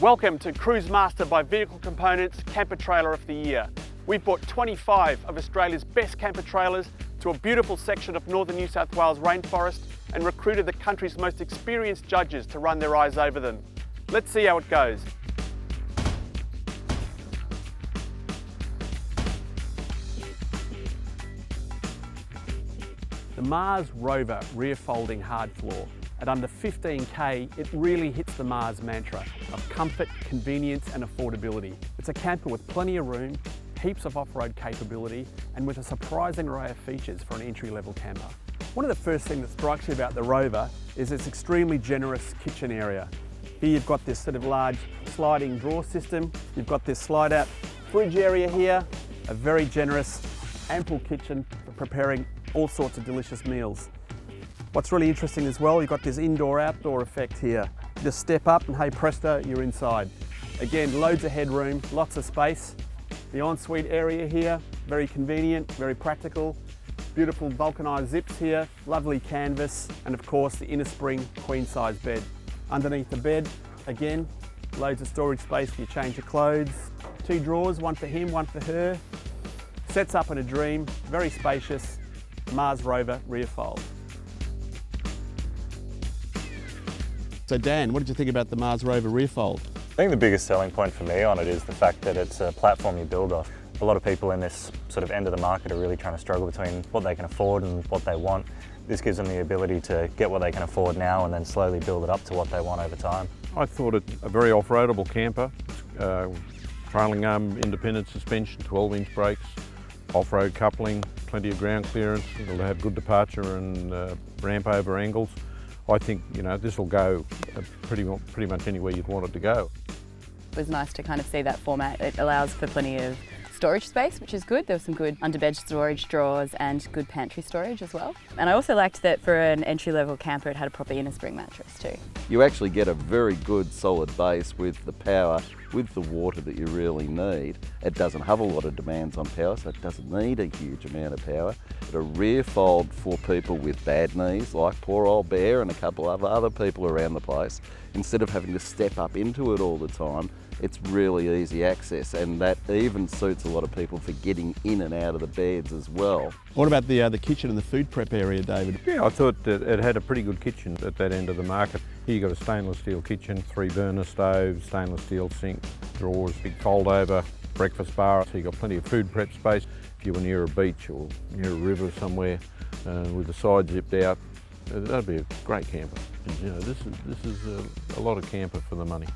Welcome to Cruise Master by Vehicle Components Camper Trailer of the Year. We've brought 25 of Australia's best camper trailers to a beautiful section of northern New South Wales rainforest and recruited the country's most experienced judges to run their eyes over them. Let's see how it goes. The Mars Rover rear folding hard floor. At under 15K, it really hits the Mars mantra of comfort, convenience and affordability. It's a camper with plenty of room, heaps of off-road capability and with a surprising array of features for an entry-level camper. One of the first things that strikes you about the Rover is its extremely generous kitchen area. Here you've got this sort of large sliding drawer system. You've got this slide-out fridge area here, a very generous, ample kitchen for preparing all sorts of delicious meals. What's really interesting as well, you've got this indoor-outdoor effect here. Just step up and hey presto, you're inside. Again, loads of headroom, lots of space. The ensuite area here, very convenient, very practical. Beautiful vulcanised zips here, lovely canvas, and of course the inner spring queen-size bed. Underneath the bed, again, loads of storage space for you change your clothes. 2 drawers, one for him, one for her. Sets up in a dream, very spacious, Mars Rover rear fold. So Dan, what did you think about the Mars Rover rear fold? I think the biggest selling point for me on it is the fact that it's a platform you build off. A lot of people in this sort of end of the market are really trying to struggle between what they can afford and what they want. This gives them the ability to get what they can afford now and then slowly build it up to what they want over time. I thought it a very off-roadable camper, trailing arm independent suspension, 12-inch brakes, off-road coupling, plenty of ground clearance. It'll have good departure and ramp over angles. I think this will go pretty much anywhere you'd want it to go. It was nice to kind of see that format. It allows for plenty of storage space, which is good. There was some good underbed storage drawers and good pantry storage as well. And I also liked that for an entry-level camper it had a proper inner spring mattress too. You actually get a very good solid base with the power, with the water that you really need. It doesn't have a lot of demands on power, so it doesn't need a huge amount of power. But a rear fold for people with bad knees, like poor old Bear and a couple of other people around the place, instead of having to step up into it all the time, it's really easy access, and that even suits a lot of people for getting in and out of the beds as well. What about the kitchen and the food prep area, David? Yeah, I thought that it had a pretty good kitchen at that end of the market. Here you got a stainless steel kitchen, 3 burner stoves, stainless steel sink, drawers, big fold over, breakfast bar, so you got plenty of food prep space. If you were near a beach or near a river somewhere with the side zipped out, that'd be a great camper. This is a lot of camper for the money.